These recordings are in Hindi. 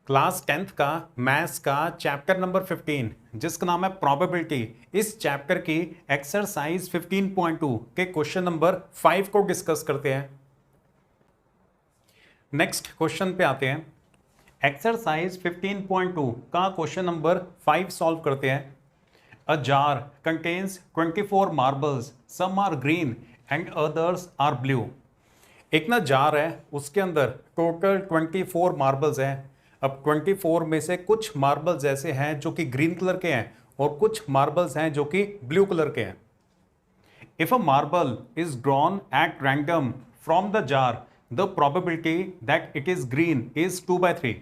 क्लास 10th का मैथ्स का चैप्टर नंबर 15 जिसका नाम है प्रोबेबिलिटी, इस चैप्टर की एक्सरसाइज 15.2 के क्वेश्चन नंबर 5 को डिस्कस करते हैं। नेक्स्ट क्वेश्चन पे आते हैं। एक्सरसाइज 15.2 का क्वेश्चन नंबर 5 सॉल्व करते हैं। A jar contains 24 marbles, some are green and others are blue. एक ना जार है, उसके अंदर टोटल 24 मार्बल्स हैं। अब 24 में से कुछ मार्बल्स ऐसे हैं जो कि ग्रीन कलर के हैं और कुछ मार्बल्स हैं जो कि ब्लू कलर के हैं। If a marble is drawn at random from the jar, the probability that it is green is 2/3।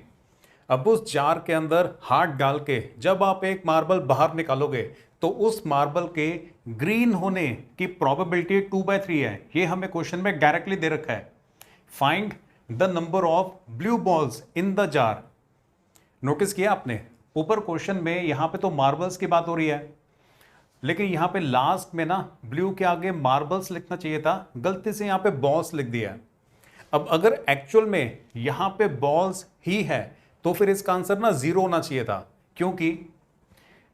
अब उस जार के अंदर हाथ डाल के जब आप एक मार्बल बाहर निकालोगे तो उस मार्बल के ग्रीन होने की प्रोबेबिलिटी 2/3 है। ये हमें क्वेश्चन में डायरेक्टली दे रखा है। Find the number of blue balls in the jar. Notice किया आपने, ऊपर क्वेश्चन में यहां पे तो मार्बल्स की बात हो रही है, लेकिन यहां पे लास्ट में ना ब्लू के आगे मार्बल्स लिखना चाहिए था, गलती से यहां पे बॉल्स लिख दिया है। अब अगर एक्चुअल में यहां पे बॉल्स ही है तो फिर इसका आंसर ना 0 होना चाहिए था, क्योंकि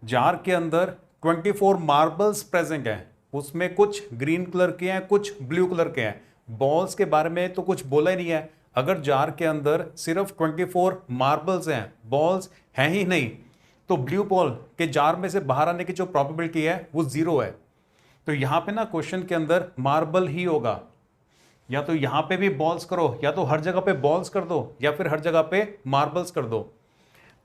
जार के अंदर 24 मार्बल्स प्रेजेंट हैं, उसमें कुछ ग्रीन कलर के हैं कुछ ब्लू कलर के हैं। बॉल्स के बारे में तो कुछ बोला ही नहीं है। अगर जार के अंदर सिर्फ 24 मार्बल्स हैं, बॉल्स हैं ही नहीं, तो ब्लू बॉल के जार में से बाहर आने की जो प्रोबेबिलिटी है वो 0 है। तो यहां पे ना क्वेश्चन के अंदर मार्बल ही होगा। या तो यहां पे भी बॉल्स करो, या तो हर जगह पे बॉल्स कर दो, या फिर हर जगह पे मार्बल्स कर दो।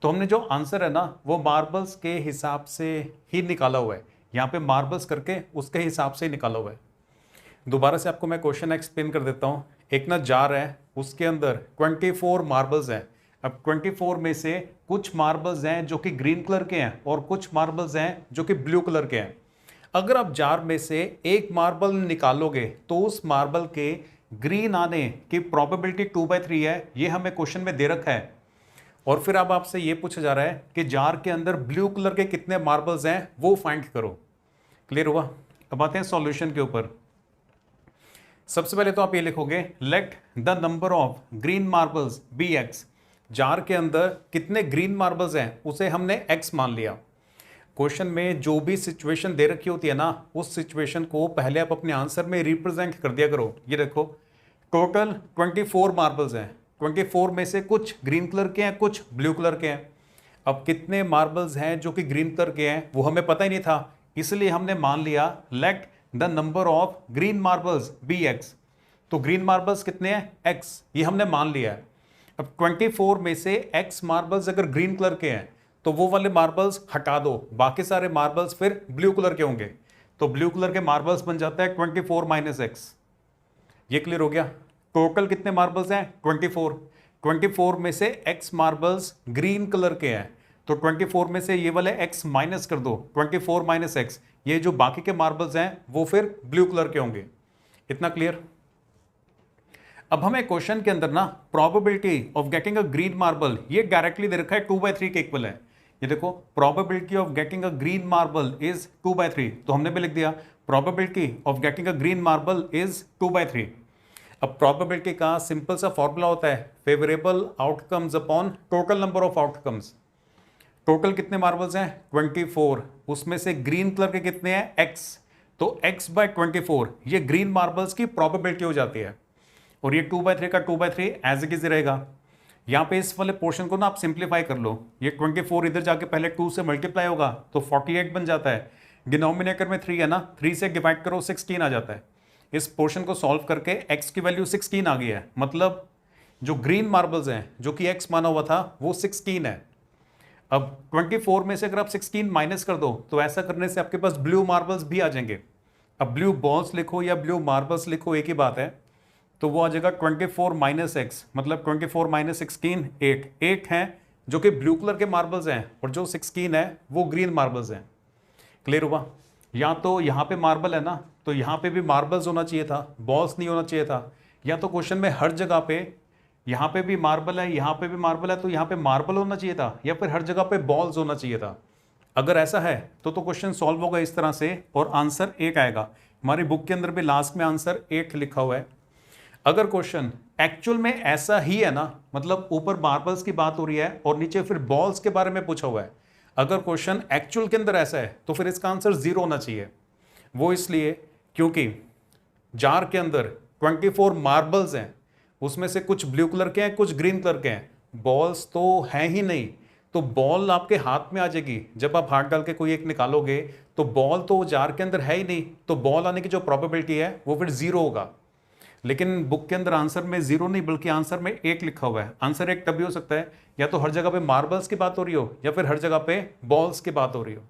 तो हमने जो आंसर है ना वो मार्बल्स के हिसाब से ही निकाला हुआ है। यहां पे मार्बल्स करके उसके हिसाब से ही निकाला हुआ है। दोबारा से आपको मैं क्वेश्चन एक्सप्लेन कर देता हूं। एक ना जार है, उसके अंदर 24 मार्बल्स हैं। अब 24 में से कुछ मार्बल्स हैं जो कि ग्रीन कलर के हैं और कुछ मार्बल्स हैं जो कि ब्लू कलर के हैं। अगर आप जार में से एक मार्बल निकालोगे तो उस मार्बल के ग्रीन आने की प्रोबेबिलिटी 2/3 है। ये हमें क्वेश्चन में दे रखा है। और फिर अब आपसे ये पूछा जा रहा है कि जार के अंदर ब्लू कलर के कितने मार्बल्स हैं वो फाइंड करो। क्लियर हुआ? अब आते हैं सॉल्यूशन के ऊपर। सबसे पहले तो आप ये लिखोगे, let the number of green marbles be X. Jar के अंदर कितने ग्रीन मार्बल्स हैं उसे हमने एक्स मान लिया। क्वेश्चन में जो भी सिचुएशन दे रखी होती है ना, उस सिचुएशन को पहले आप अपने आंसर में रिप्रेजेंट कर दिया करो। ये देखो, टोटल 24 मार्बल्स हैं। 24 में से कुछ ग्रीन कलर के हैं कुछ ब्लू कलर के हैं। अब कितने मार्बल्स हैं जो कि ग्रीन कलर के हैं वो हमें पता ही नहीं था, इसलिए हमने मान लिया let the number of green marbles be X. तो ग्रीन मार्बल्स कितने हैं? एक्स, ये हमने मान लिया है। अब 24 में से एक्स मार्बल्स अगर ग्रीन कलर के हैं तो वो वाले मार्बल्स हटा दो, बाकी सारे मार्बल्स फिर ब्लू कलर के होंगे। तो ब्लू कलर के मार्बल्स बन जाता है 24 माइनस एक्स। ये क्लियर हो गया? टोटल कितने मार्बल्स हैं? 24। 24 में से x मार्बल्स ग्रीन कलर के हैं, तो 24 में से ये वाले x माइनस कर दो, 24 माइनस x। ये जो बाकी के मार्बल्स हैं वो फिर ब्लू कलर के होंगे। इतना क्लियर? अब हमें क्वेश्चन के अंदर ना probability of getting a green marble ये डायरेक्टली दे रखा है 2/3 के इक्वल है। ये देखो, probability of getting a green marble is 2/3, तो हमने भी लिख दिया probability of getting a green marble is 2/3। अब प्रोबेबिलिटी का सिंपल सा फॉर्मूला होता है favourable outcomes upon total number of outcomes. Total कितने मार्बल्स हैं? 24। उसमें से ग्रीन कलर के कितने हैं? x। तो x/24 ये ग्रीन मार्बल्स की प्रोबेबिलिटी हो जाती है। और ये 2/3 का 2/3 एज इट इज रहेगा। यहां पे इस वाले पोर्शन को ना आप सिंप्लीफाई कर लो। ये 24 इधर जाके पहले 2 से मल्टीप्लाई होगा तो 48 बन जाता है। डिनोमिनेटर में 3 है ना, 3 से डिवाइड करो 16 आ जाता है। इस पोर्शन को सॉल्व करके x की वैल्यू 16 आ गई है, मतलब जो ग्रीन मार्बल्स हैं जो कि x माना हुआ था वो 16 है। अब 24 में से अगर आप 16 माइनस कर दो तो ऐसा करने से आपके पास ब्लू मार्बल्स भी आ जाएंगे। अब ब्लू बॉल्स लिखो या ब्लू मार्बल्स लिखो एक ही बात है, तो वो आ जाएगा 24 माइनस एक्स, मतलब 24 माइनस 16 8 हैं जो कि ब्लू कलर के मार्बल्स हैं और जो 16 है वो ग्रीन मार्बल्स हैं। क्लियर हुआ? या तो यहाँ पे मार्बल है ना, तो यहाँ पे भी मार्बल्स होना चाहिए था, बॉल्स नहीं होना चाहिए था। या तो क्वेश्चन में हर जगह पे, यहाँ पे भी मार्बल है यहाँ पे भी मार्बल है, तो यहाँ पे मार्बल होना चाहिए था, या फिर हर जगह पे बॉल्स होना चाहिए था। अगर ऐसा है तो क्वेश्चन सॉल्व होगा इस तरह से और आंसर 8 आएगा। हमारी बुक के अंदर भी लास्ट में आंसर 8 लिखा हुआ है। अगर क्वेश्चन एक्चुअल में ऐसा ही है ना, मतलब ऊपर मार्बल्स की बात हो रही है और नीचे फिर बॉल्स के बारे में पूछा हुआ है, अगर क्वेश्चन एक्चुअल के अंदर ऐसा है तो फिर इसका आंसर 0 होना चाहिए। वो इसलिए क्योंकि जार के अंदर 24 मार्बल्स हैं, उसमें से कुछ ब्लू कलर के हैं, कुछ ग्रीन कलर के हैं, बॉल्स तो हैं ही नहीं। तो बॉल आपके हाथ में आ जाएगी, जब आप हाथ डाल के कोई एक निकालोगे तो बॉल तो जार के अंदर है ही नहीं, तो बॉल आने की जो प्रोबेबिलिटी है वो फिर 0 होगा। लेकिन बुक के अंदर आंसर में 0 नहीं बल्कि आंसर में 1 लिखा हुआ है। आंसर 1 तभी हो सकता है या तो हर जगह पे मार्बल्स की बात हो रही हो या फिर हर जगह पे बॉल्स की बात हो रही हो।